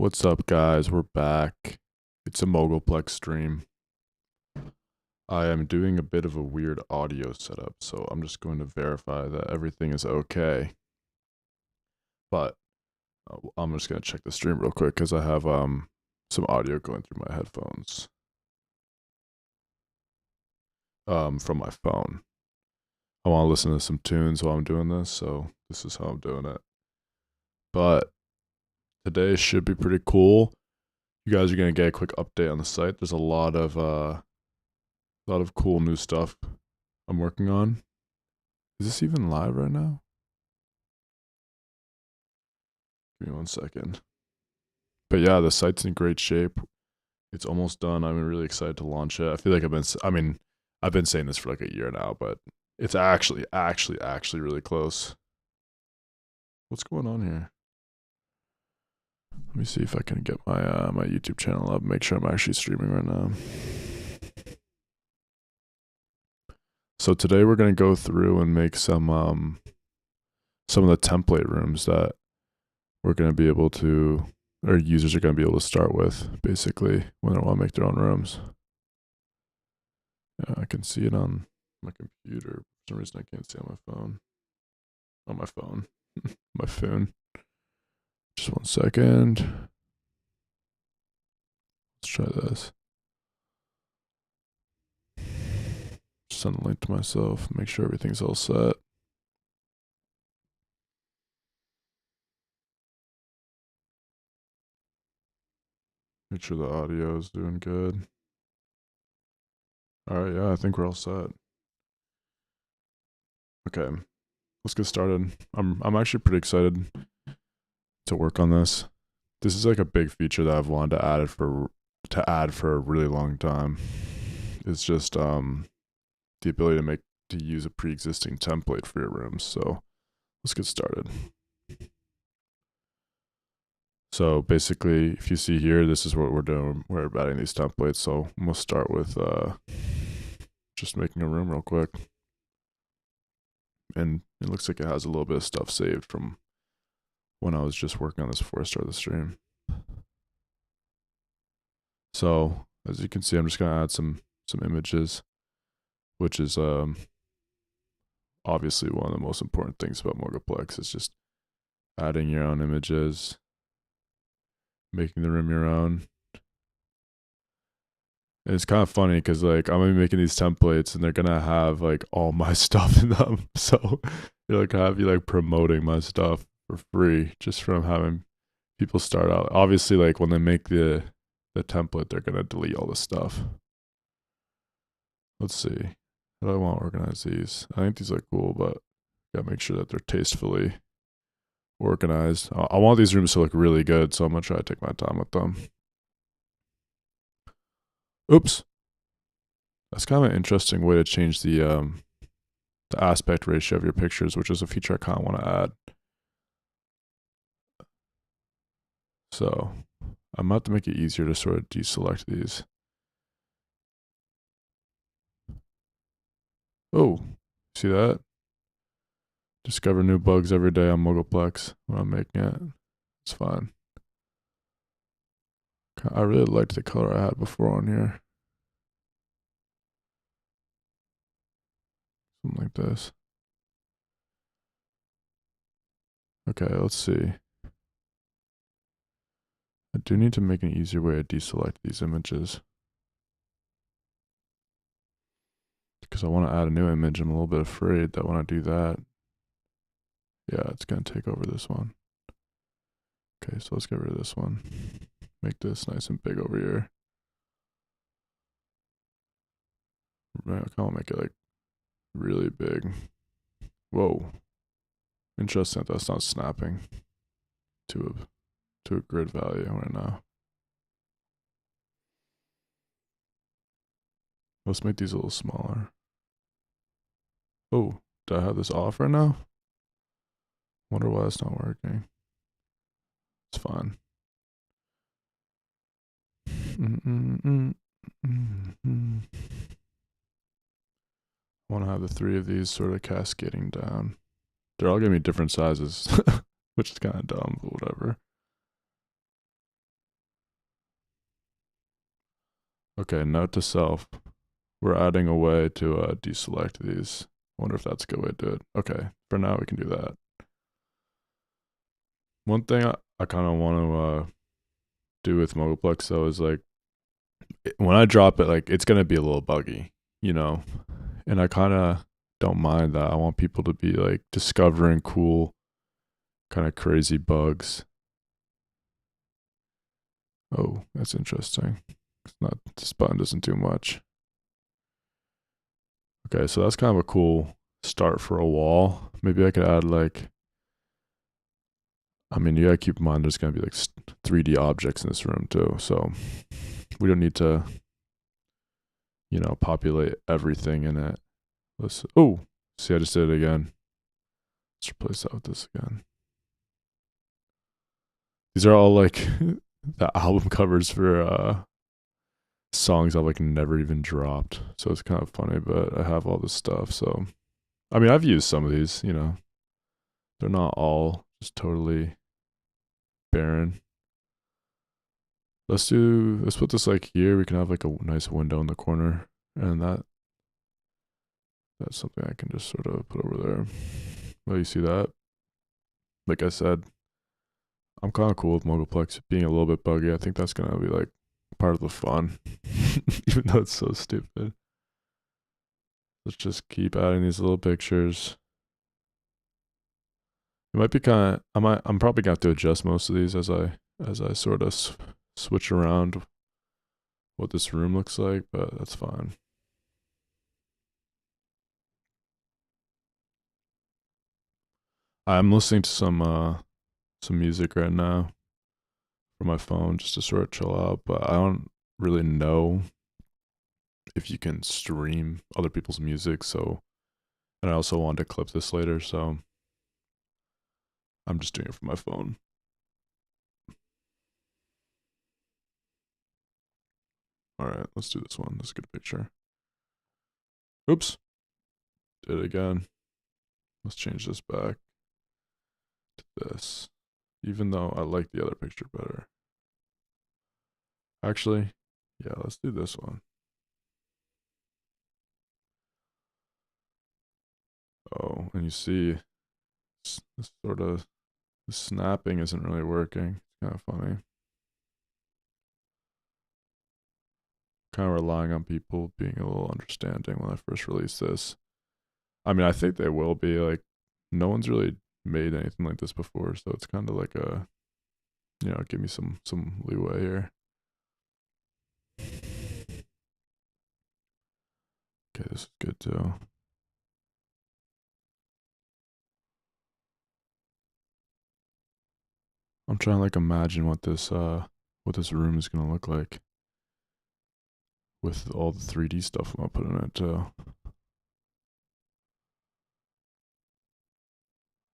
What's up, guys? We're back. It's a Mogulplex stream. I am doing a bit of a weird audio setup, so I'm just going to verify that everything is okay. But I'm just going to check the stream real quick because I have some audio going through my headphones from my phone. I want to listen to some tunes while I'm doing this, so this is how I'm doing it. But today should be pretty cool. You guys are going to get a quick update on the site. There's a lot of cool new stuff I'm working on. Is this even live right now? Give me 1 second. But yeah, the site's in great shape. It's almost done. I'm really excited to launch it. I feel like I've been saying this for like a year now, but it's actually really close. What's going on here? Let me see if I can get my my YouTube channel up. Make sure I'm actually streaming right now. So today we're gonna go through and make some of the template rooms that we're gonna be able to, or users are gonna be able to start with, basically, when they want to make their own rooms. Yeah, I can see it on my computer. For some reason, I can't see on my phone. On my phone, my phone. Just 1 second. Let's try this. Send a link to myself. Make sure everything's all set. Make sure the audio is doing good. All right, yeah, I think we're all set. Okay, let's get started. I'm actually pretty excited to work on this. This is like a big feature that I've wanted to add for a really long time. It's just the ability to use a pre-existing template for your rooms. So let's get started. So basically, if you see here, this is what we're doing. We're adding these templates. So we'll start with just making a room real quick. And it looks like it has a little bit of stuff saved from when I was just working on this before I started the stream. So as you can see, I'm just gonna add some images, which is obviously one of the most important things about Mogulplex is just adding your own images, making the room your own. And it's kind of funny because like I'm gonna be making these templates and they're gonna have like all my stuff in them. So they're like have you like promoting my stuff for free just from having people start out. Obviously, like when they make the template, they're gonna delete all the stuff. Let's see. How do I want to organize these? I think these are cool, but gotta make sure that they're tastefully organized. I want these rooms to look really good, so I'm gonna try to take my time with them. Oops. That's kind of an interesting way to change the aspect ratio of your pictures, which is a feature I kind of want to add. So I'm about to make it easier to sort of deselect these. Oh, see that? Discover new bugs every day on Mogulplex when I'm making it. It's fine. I really liked the color I had before on here. Something like this. Okay, let's see. I do need to make an easier way to deselect these images. Because I want to add a new image. I'm a little bit afraid that when I do that, yeah, it's going to take over this one. Okay, so let's get rid of this one. Make this nice and big over here. I kind of make it like really big. Whoa. Interesting that that's not snapping to a grid value right now. Let's make these a little smaller. Oh, do I have this off right now? Wonder why it's not working. It's fine. I want to have the 3 of these sort of cascading down. They're all gonna be different sizes, which is kind of dumb, but whatever. Okay, note to self. We're adding a way to deselect these. I wonder if that's a good way to do it. Okay, for now we can do that. One thing I kind of want to do with Mogulplex though is like when I drop it, like it's gonna be a little buggy, you know, and I kind of don't mind that. I want people to be like discovering cool, kind of crazy bugs. Oh, that's interesting. It's not, this button doesn't do much. Okay, so that's kind of a cool start for a wall. Maybe I could add like, I mean, you gotta keep in mind there's gonna be like 3D objects in this room too, so we don't need to, you know, populate everything in it. Let's, oh, see, I just did it again. Let's replace that with this again. These are all like the album covers for songs I've like never even dropped. So it's kind of funny, but I have all this stuff. So I mean, I've used some of these, you know. They're not all just totally barren. Let's put this like here. We can have like a nice window in the corner, and that's something I can just sort of put over there. Well, you see that? Like I said, I'm kind of cool with Mogulplex being a little bit buggy. I think that's gonna be like part of the fun, even though it's so stupid. Let's just keep adding these little pictures. It might be kind of. I'm probably gonna have to adjust most of these as I sort of switch around what this room looks like, but that's fine. I'm listening to some music right now from my phone just to sort of chill out, but I don't really know if you can stream other people's music, so and I also wanted to clip this later, so I'm just doing it from my phone. Alright, let's do this one. That's a good picture. Oops. Did it again. Let's change this back to this. Even though I like the other picture better. Actually, yeah, let's do this one. Oh, and you see, this sort of the snapping isn't really working. It's kind of funny. Kind of relying on people being a little understanding when I first released this. I mean, I think they will be. Like, no one's really made anything like this before, so it's kind of like a, you know, give me some leeway here. Okay, this is good too. I'm trying to like imagine what this room is gonna look like with all the 3D stuff I'm gonna put in it too.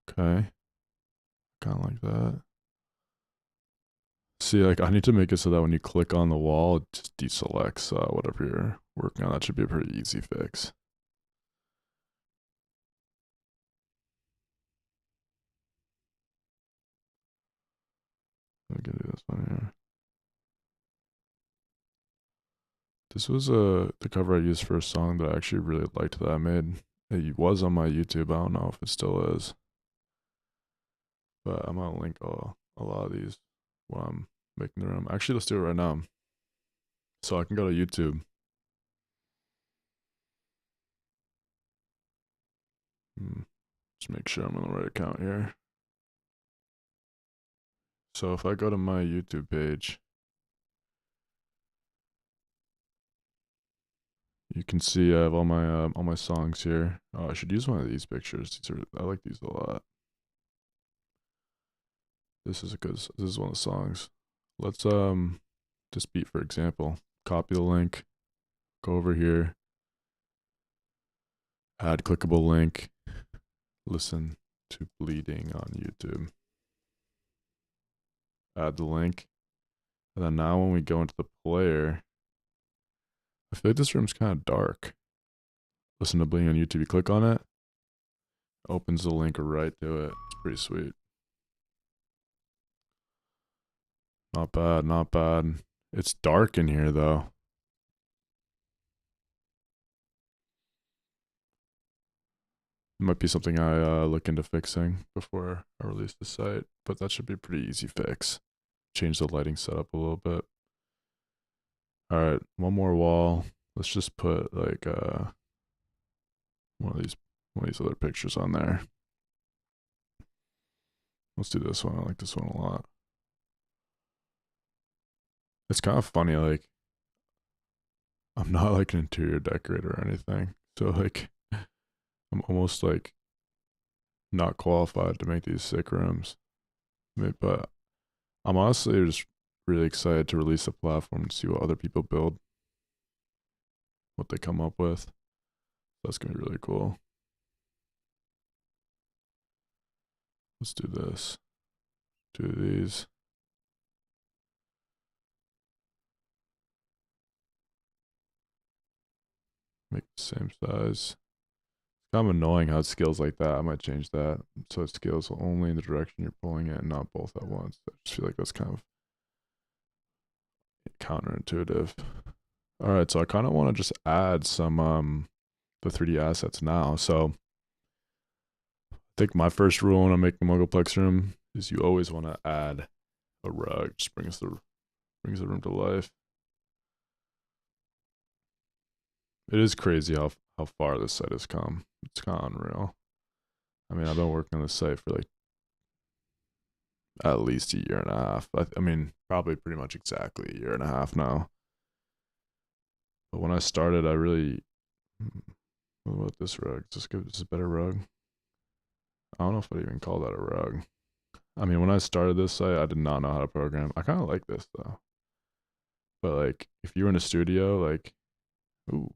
Okay, kind of like that. See, like I need to make it so that when you click on the wall, it just deselects whatever you're working on. That should be a pretty easy fix. I'm gonna do this one here. This was the cover I used for a song that I actually really liked that I made. It was on my YouTube. I don't know if it still is, but I'm gonna link a lot of these while I'm making the room. Actually, let's do it right now. So I can go to YouTube. Just make sure I'm on the right account here. So if I go to my YouTube page, you can see I have all my songs here. Oh, I should use one of these pictures. I like these a lot. This is one of the songs. Let's this beat for example. Copy the link. Go over here. Add clickable link. Listen to Bleeding on YouTube. Add the link. And then now when we go into the player, I feel like this room's kind of dark. Listen to Bleeding on YouTube. You click on it, opens the link right to it. It's pretty sweet. Not bad, not bad. It's dark in here though. It might be something I look into fixing before I release the site, but that should be a pretty easy fix. Change the lighting setup a little bit. All right, one more wall. Let's just put like one of these other pictures on there. Let's do this one. I like this one a lot. It's kind of funny, like I'm not like an interior decorator or anything. So like I'm almost like not qualified to make these sick rooms. But I'm honestly just really excited to release a platform and see what other people build, what they come up with. That's gonna be really cool. Let's do this. Do these. Make the same size. It's kind of annoying how it scales like that. I might change that so it scales only in the direction you're pulling it and not both at once. I just feel like that's kind of counterintuitive. All right, so I kind of want to just add some the 3D assets now. So I think my first rule when I make the Mogulplex room is you always want to add a rug. Just brings the room to life. It is crazy how far this site has come. It's kind of unreal. I mean, I've been working on this site for like at least a year and a half. I mean, probably pretty much exactly a year and a half now. But when I started, I really. What about this rug? Is this a better rug? I don't know if I'd even call that a rug. I mean, when I started this site, I did not know how to program. I kind of like this though. But like, if you were in a studio, like, ooh,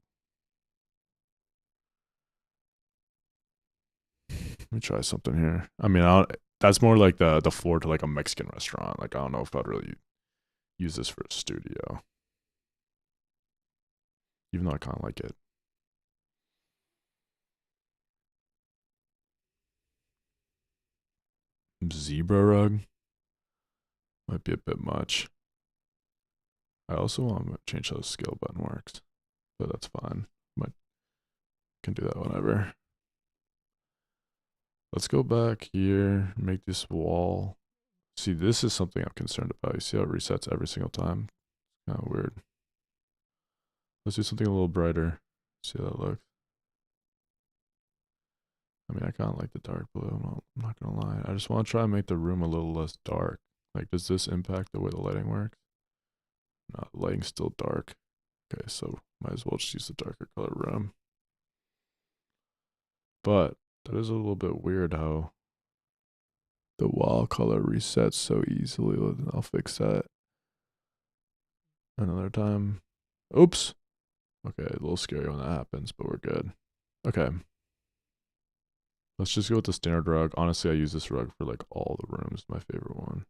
let me try something here. I mean, that's more like the floor to like a Mexican restaurant. Like, I don't know if I'd really use this for a studio, even though I kind of like it. Zebra rug might be a bit much. I also want to change how the scale button works, but that's fine. Might can do that whenever. Let's go back here, make this wall. See, this is something I'm concerned about. You see how it resets every single time? Kind of weird. Let's do something a little brighter. See how that looks. I mean, I kind of like the dark blue. I'm not gonna lie. I just want to try and make the room a little less dark. Like, does this impact the way the lighting works? No, the lighting's still dark. Okay, so might as well just use the darker color room. But that is a little bit weird how the wall color resets so easily. I'll fix that another time. Oops. Okay, a little scary when that happens, but we're good. Okay. Let's just go with the standard rug. Honestly, I use this rug for like all the rooms. My favorite one.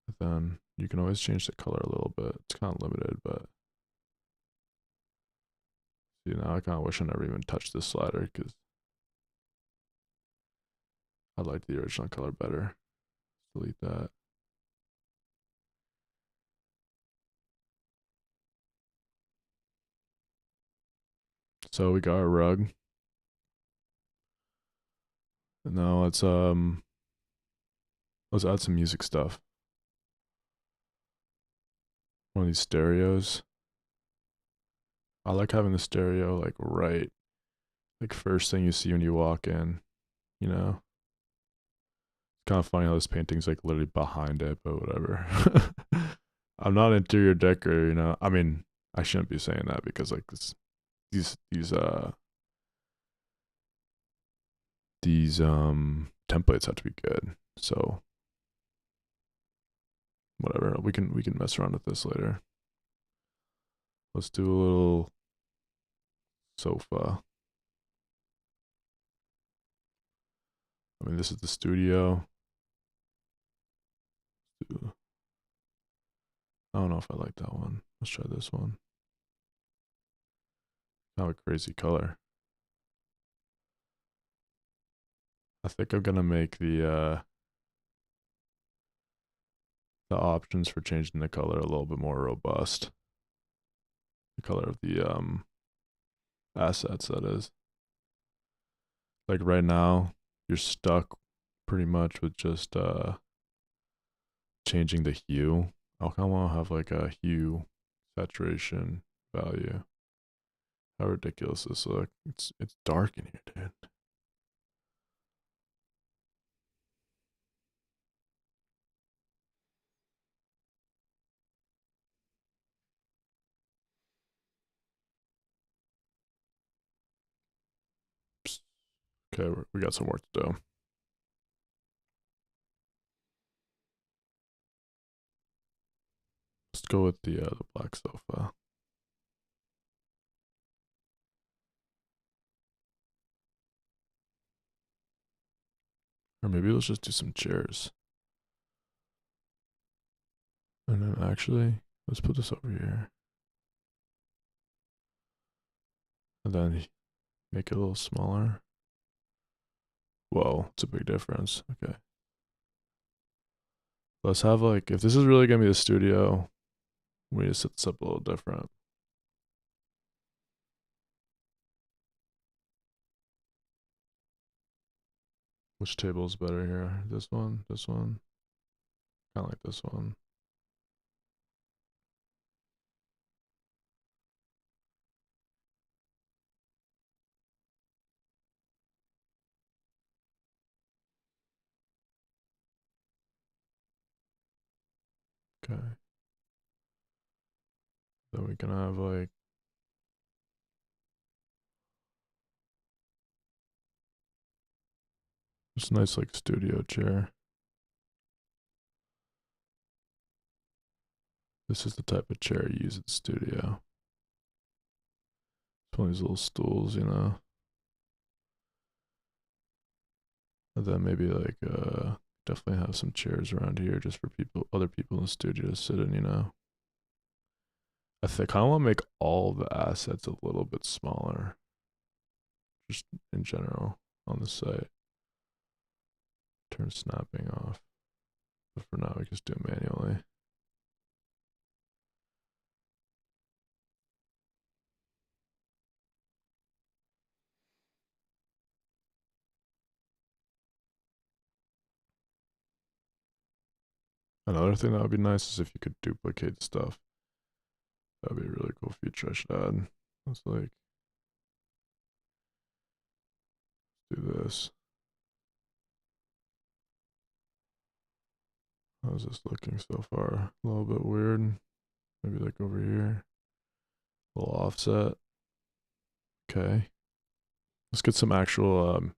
But then you can always change the color a little bit. It's kind of limited, but see, now I kind of wish I never even touched this slider because I liked the original color better. Delete that. So we got our rug. And now let's add some music stuff. One of these stereos. I like having the stereo like right, like first thing you see when you walk in, you know? It's kind of funny how this painting's like literally behind it, but whatever. I'm not an interior decorator, you know? I mean, I shouldn't be saying that because like these templates have to be good. So whatever. We can mess around with this later. Let's do a little sofa. I mean, this is the studio. I don't know if I like that one. Let's try this one. Kind of a crazy color. I think I'm gonna make the options for changing the color a little bit more robust. The color of the assets, that is. Like right now, you're stuck pretty much with just changing the hue. I kind of want to have like a hue saturation value. How ridiculous this look. It's dark in here, dude. Okay, we got some work to do. Let's go with the black sofa. Or maybe let's just do some chairs. And then actually, let's put this over here. And then make it a little smaller. Whoa, it's a big difference. Okay. Let's have like, if this is really gonna be the studio, we need to set this up a little different. Which table is better here? This one? This one? Kind of like this one. Okay. Then we can have like this nice like studio chair. This is the type of chair you use at the studio. It's one of these little stools, you know. And then maybe like definitely have some chairs around here just for people, other people in the studio to sit in, you know. I think I kind of want to make all the assets a little bit smaller, just in general on the site. Turn snapping off, but for now we just do it manually. Another thing that would be nice is if you could duplicate stuff. That would be a really cool feature I should add. Let's like do this. How's this looking so far? A little bit weird. Maybe like over here. A little offset. Okay. Let's get some actual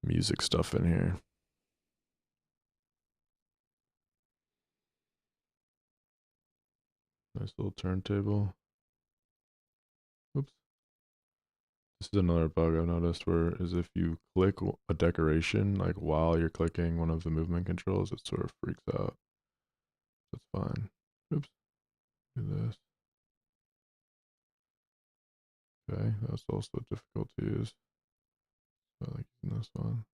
music stuff in here. Nice little turntable. Oops. This is another bug I've noticed where is if you click a decoration, like while you're clicking one of the movement controls, it sort of freaks out. That's fine. Oops. Do this. Okay, that's also difficult to use. So I like using this one.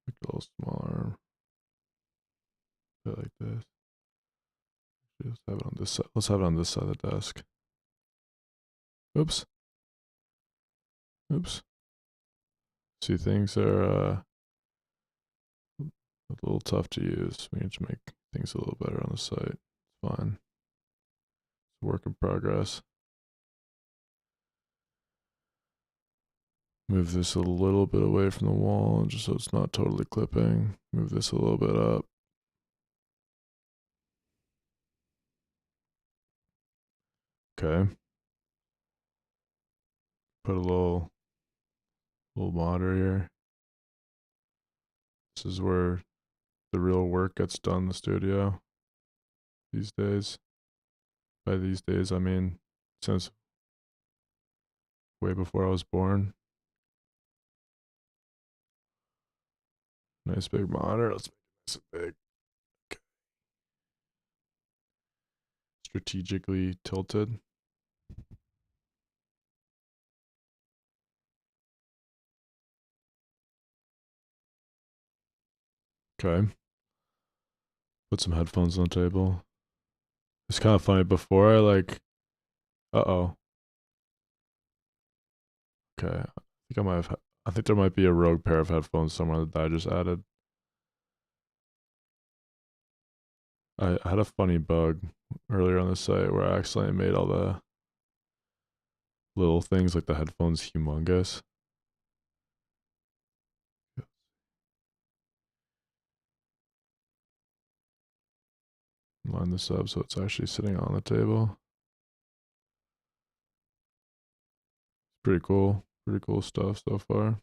Make it a little smaller. Put it like this. Just have it on this side. Let's have it on this side of the desk. Oops. Oops. See, things are a little tough to use. We need to make things a little better on the site. It's fine. It's a work in progress. Move this a little bit away from the wall just so it's not totally clipping. Move this a little bit up. Okay. Put a little monitor here. This is where the real work gets done in the studio these days. By these days, I mean since way before I was born. Nice big monitor. Let's make it nice and big. Okay. Strategically tilted. Okay. Put some headphones on the table. It's kind of funny. Before I like, uh oh. Okay. I think there might be a rogue pair of headphones somewhere that I just added. I had a funny bug earlier on the site where I accidentally made all the little things like the headphones humongous. Line this up so it's actually sitting on the table. Pretty cool. Pretty cool stuff so far.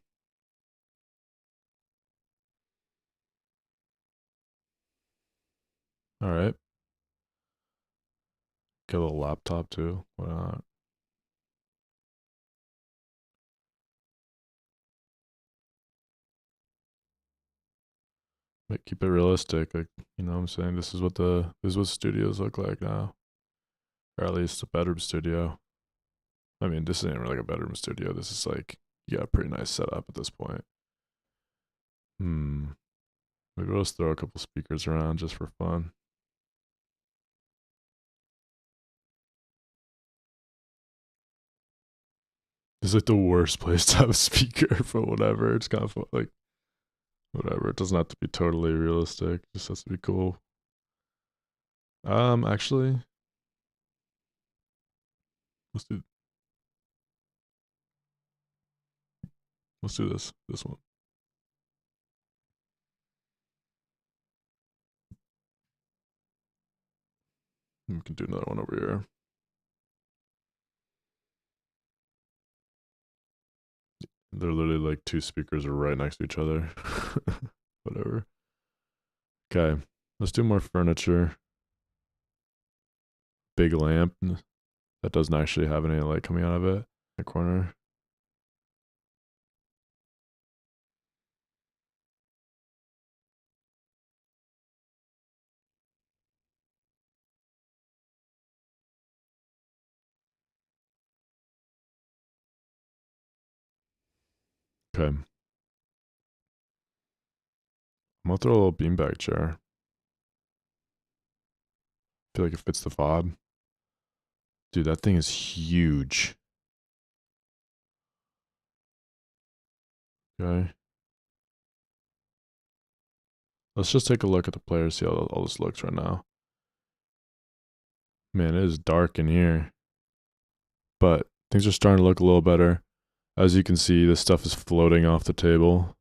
All right. Get a little laptop too. Why not? But keep it realistic. Like, you know what I'm saying? This is what studios look like now. Or at least a bedroom studio. I mean, this isn't really like a bedroom studio. This is like, yeah, a pretty nice setup at this point. Hmm. Maybe we'll just throw a couple speakers around just for fun. This is like the worst place to have a speaker, but whatever. It's kind of fun. Like, whatever. It doesn't have to be totally realistic. It just has to be cool. Actually, let's do let's do this. This one. We can do another one over here. They're literally like two speakers are right next to each other. Whatever. Okay, let's do more furniture. Big lamp that doesn't actually have any light coming out of it. The corner. Okay. I'm gonna throw a little beanbag chair. I feel like it fits the fob. Dude, that thing is huge. Okay. Let's just take a look at the player, see how all this looks right now. Man, it is dark in here. But things are starting to look a little better. As you can see, this stuff is floating off the table.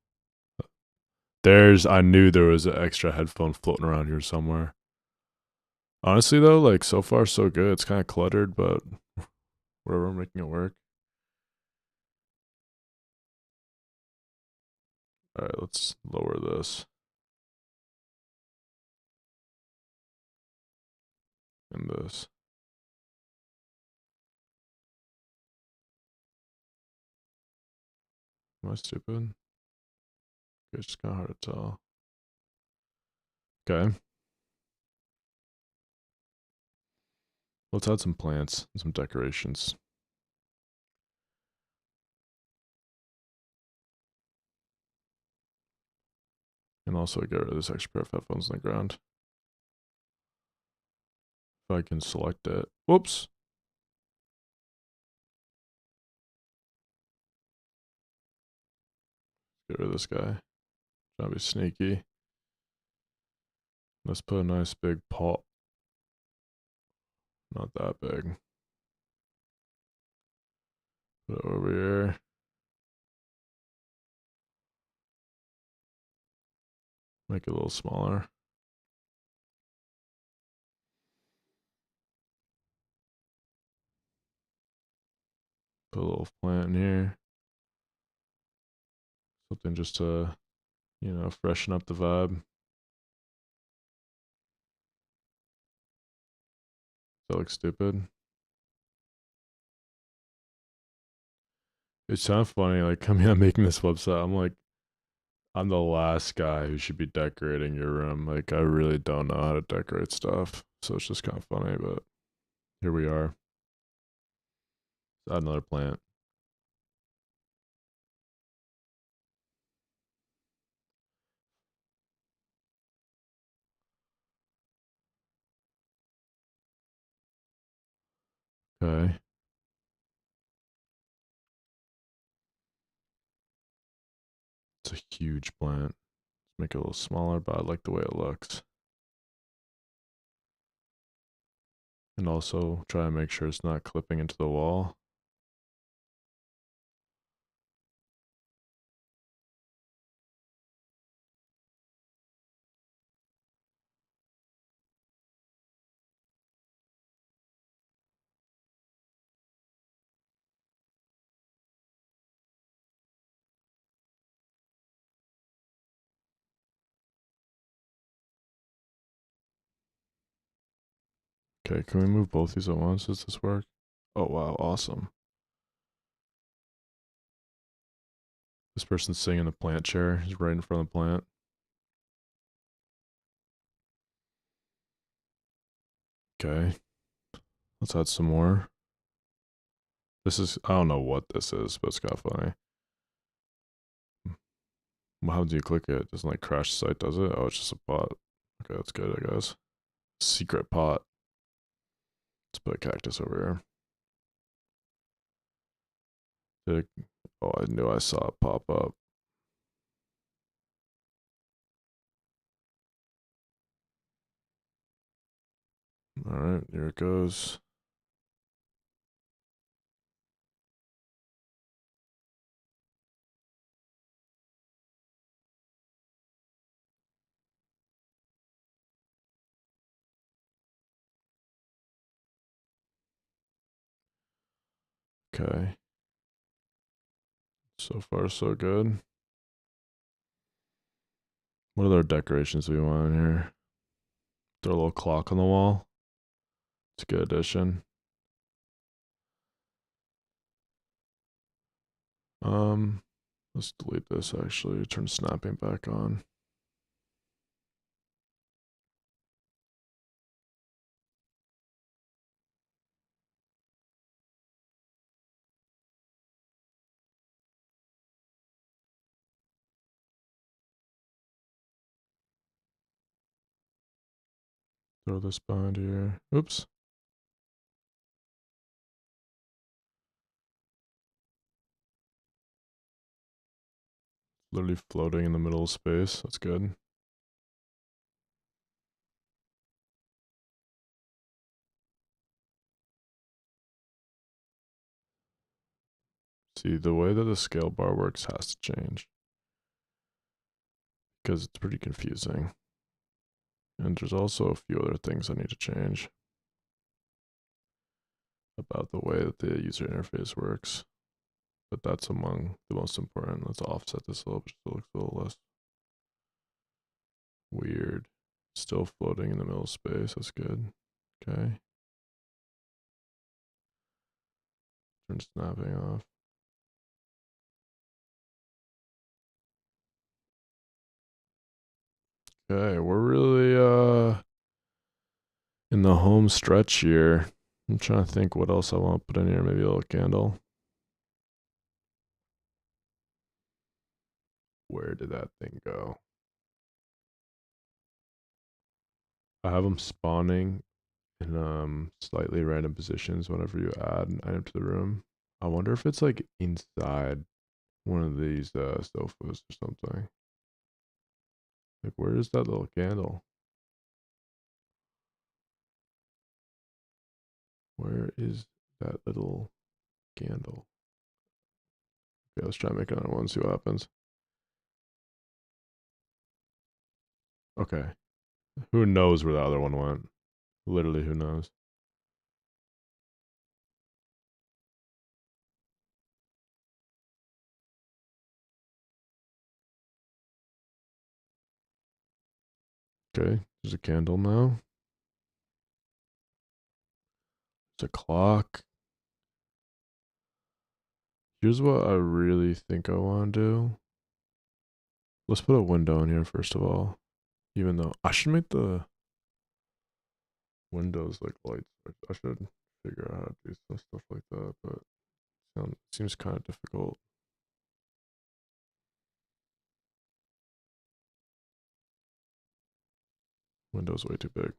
I knew there was an extra headphone floating around here somewhere. Honestly, though, like so far so good. It's kind of cluttered, but whatever, I'm making it work. All right, let's lower this and this. Am I stupid? It's just kind of hard to tell. Okay, let's add some plants and some decorations. And also get rid of this extra pair of headphones on the ground. If I can select it. Whoops. Get rid of this guy. Trying to be sneaky. Let's put a nice big pot. Not that big. Put it over here. Make it a little smaller. Put a little plant in here. Something just to, you know, freshen up the vibe. That looks stupid. It's kind of funny, like coming out making this website, I'm like, I'm the last guy who should be decorating your room. Like, I really don't know how to decorate stuff. So it's just kind of funny, but here we are. Let's add another plant. Okay. It's a huge plant. Let's make it a little smaller, but I like the way it looks. And also try to make sure it's not clipping into the wall. Okay, can we move both these at once? Does this work? Oh wow, awesome. This person's sitting in the plant chair. He's right in front of the plant. Okay, let's add some more. This is, I don't know what this is, but it's kind of funny. How do you click it? It doesn't like crash the site, does it? Oh, it's just a pot. Okay, that's good, I guess. Secret pot. Let's put a cactus over here. Oh, I knew I saw it pop up. Alright, here it goes. Okay. So far, so good. What other decorations do we want in here? Throw a little clock on the wall. It's a good addition. Um, let's delete this actually. Turn snapping back on. Throw this behind here. Oops. Literally floating in the middle of space. That's good. See, the way that the scale bar works has to change because it's pretty confusing. And there's also a few other things I need to change about the way that the user interface works. But that's among the most important. Let's offset this a little bit so it looks a little less weird. Still floating in the middle of space. That's good. Okay. Turn snapping off. Okay, we're really in the home stretch here. I'm trying to think what else I want to put in here. Maybe a little candle. Where did that thing go? I have them spawning in slightly random positions whenever you add an item to the room. I wonder if it's like inside one of these sofas or something. Like, where is that little candle? Where is that little candle? Okay, let's try and make another one, see what happens. Okay. Who knows where the other one went? Literally, who knows? Okay, there's a candle now. There's a clock. Here's what I really think I want to do. Let's put a window in here first of all. Even though I should make the windows like lights. I should figure out how to do some stuff like that, but it seems kind of difficult. Window's way too big.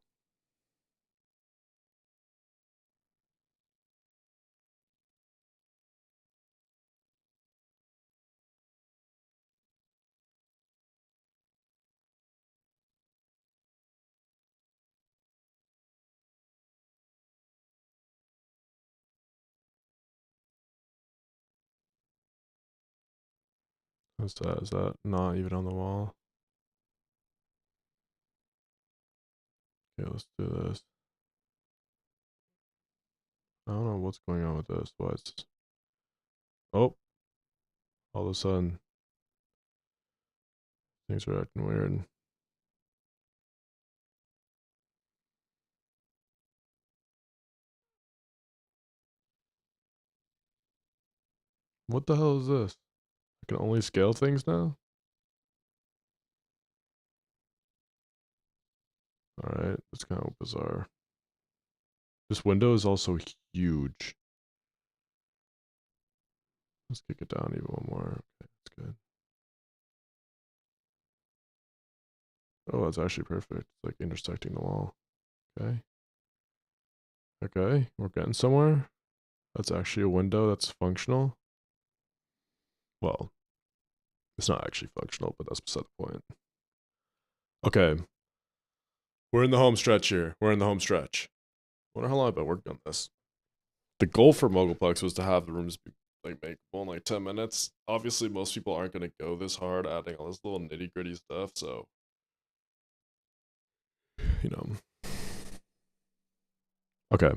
What's that? Is that not even on the wall? Okay, let's do this. I don't know what's going on with this. Why it's oh, all of a sudden things are acting weird. What the hell is this? I can only scale things now? Alright, that's kind of bizarre. This window is also huge. Let's kick it down even one more. Okay, that's good. Oh, that's actually perfect. It's like intersecting the wall. Okay. Okay, we're getting somewhere. That's actually a window that's functional. Well, it's not actually functional, but that's beside the point. Okay. We're in the home stretch here. We're in the home stretch. I wonder how long I've been working on this. The goal for Mogulplex was to have the rooms be like makeable in like 10 minutes. Obviously, most people aren't going to go this hard adding all this little nitty gritty stuff, so you know. Okay.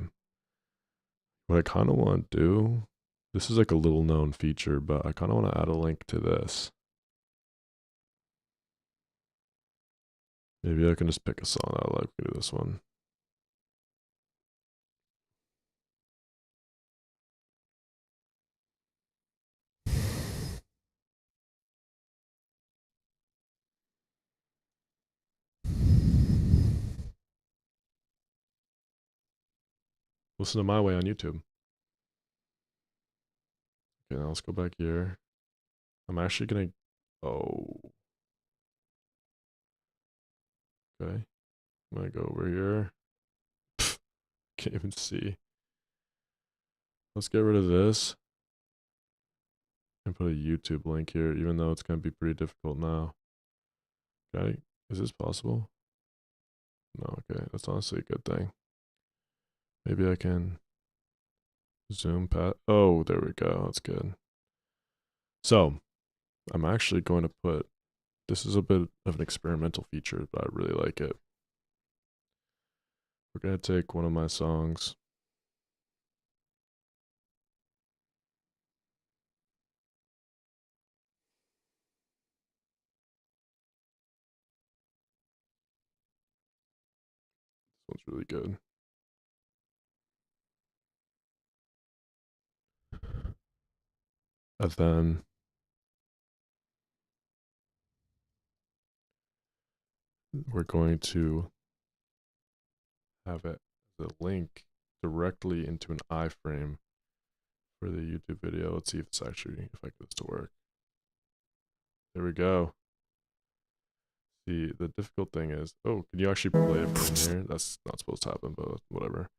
What I kind of want to do, this is like a little known feature, but I kind of want to add a link to this. Maybe I can just pick a song that I like. We do this one. Listen to My Way on YouTube. Okay, now let's go back here. I'm actually gonna. Oh. Okay. I'm gonna go over here. Can't even see. Let's get rid of this and put a YouTube link here, even though it's gonna be pretty difficult now. Okay, is this possible? No, okay, that's honestly a good thing. Maybe I can zoom past. Oh, there we go. That's good. So, I'm actually going to put. This is a bit of an experimental feature, but I really like it. We're gonna take one of my songs. This one's really good. And then we're going to have it as a link directly into an iframe for the YouTube video. Let's see if it's actually, if I get this to work. There we go. The difficult thing is, oh, can you actually play it from here? That's not supposed to happen, but whatever.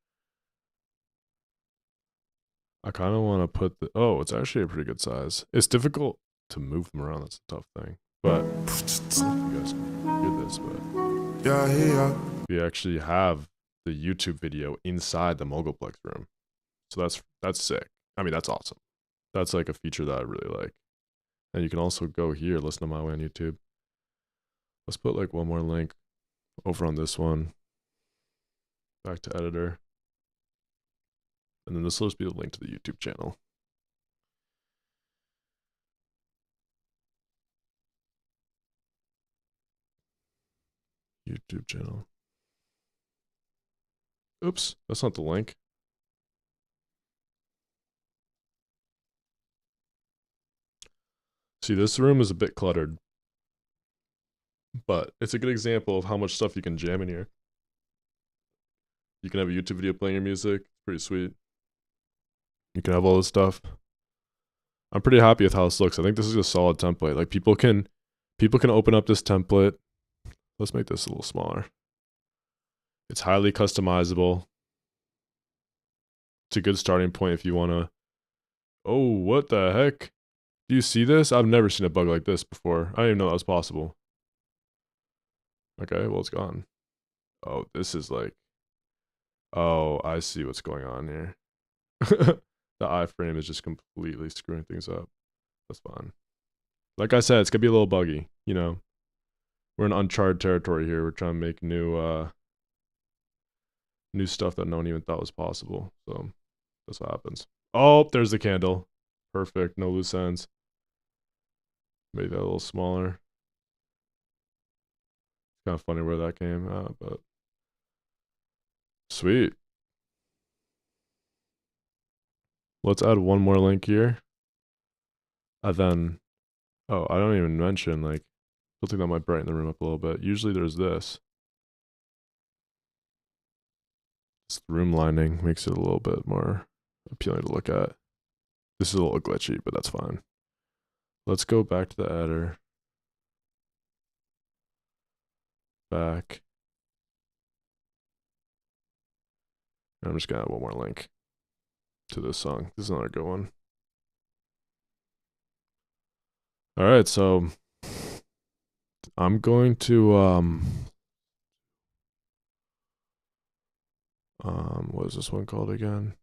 I kind of want to put the, oh, it's actually a pretty good size. It's difficult to move them around. That's a tough thing. But, I don't know if you guys can hear this, but we actually have the YouTube video inside the Mogulplex room. So that's sick. I mean, that's awesome. That's like a feature that I really like. And you can also go here, listen to My Way on YouTube. Let's put like one more link over on this one. Back to editor. And then this will just be the link to the YouTube channel. YouTube channel. Oops, that's not the link. See, this room is a bit cluttered, but it's a good example of how much stuff you can jam in here. You can have a YouTube video playing your music. It's pretty sweet. You can have all this stuff. I'm pretty happy with how this looks. I think this is a solid template. Like people can open up this template. Let's make this a little smaller. It's highly customizable. It's a good starting point if you want to. Oh, what the heck? Do you see this? I've never seen a bug like this before. I didn't even know that was possible. Okay, well, it's gone. Oh, this is like. Oh, I see what's going on here. The iframe is just completely screwing things up. That's fine. Like I said, it's gonna be a little buggy. You know, we're in uncharted territory here. We're trying to make new stuff that no one even thought was possible. So that's what happens. Oh, there's the candle. Perfect. No loose ends. Make that a little smaller. It's kind of funny where that came out, but sweet. Let's add one more link here. And then, oh, I don't even mention, like, something that might brighten the room up a little bit. Usually there's this. This room lining makes it a little bit more appealing to look at. This is a little glitchy, but that's fine. Let's go back to the editor. Back. I'm just gonna add one more link to this song. This is another good one. All right, so I'm going to what is this one called again?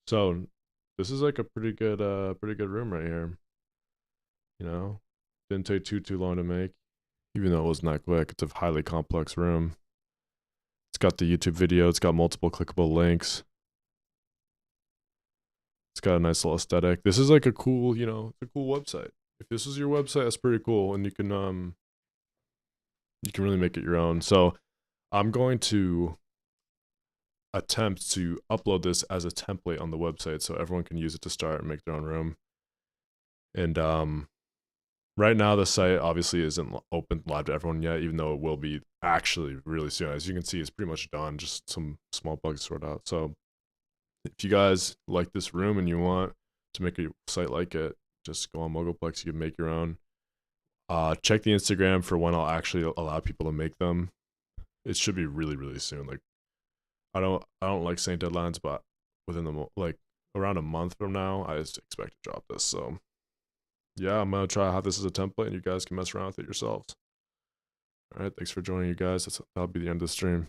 So this is like a pretty good room right here. You know, didn't take too long to make, even though it was not quick. It's a highly complex room. It's got the YouTube video. It's got multiple clickable links. It's got a nice little aesthetic. This is like a cool, you know, it's a cool website. If this is your website, that's pretty cool, and you can really make it your own. So I'm going to attempt to upload this as a template on the website so everyone can use it to start and make their own room. And right now the site obviously isn't open live to everyone yet, even though it will be actually really soon. As you can see, it's pretty much done, just some small bugs sorted out. So if you guys like this room and you want to make a site like it, just go on Mogulplex. You can make your own. Check the Instagram for when I'll actually allow people to make them. It should be really soon. Like I don't like saying deadlines, but within the like around a month from now, I just expect to drop this. So yeah, I'm gonna try to have this as a template, and you guys can mess around with it yourselves. All right, thanks for joining, you guys. That'll be the end of the stream.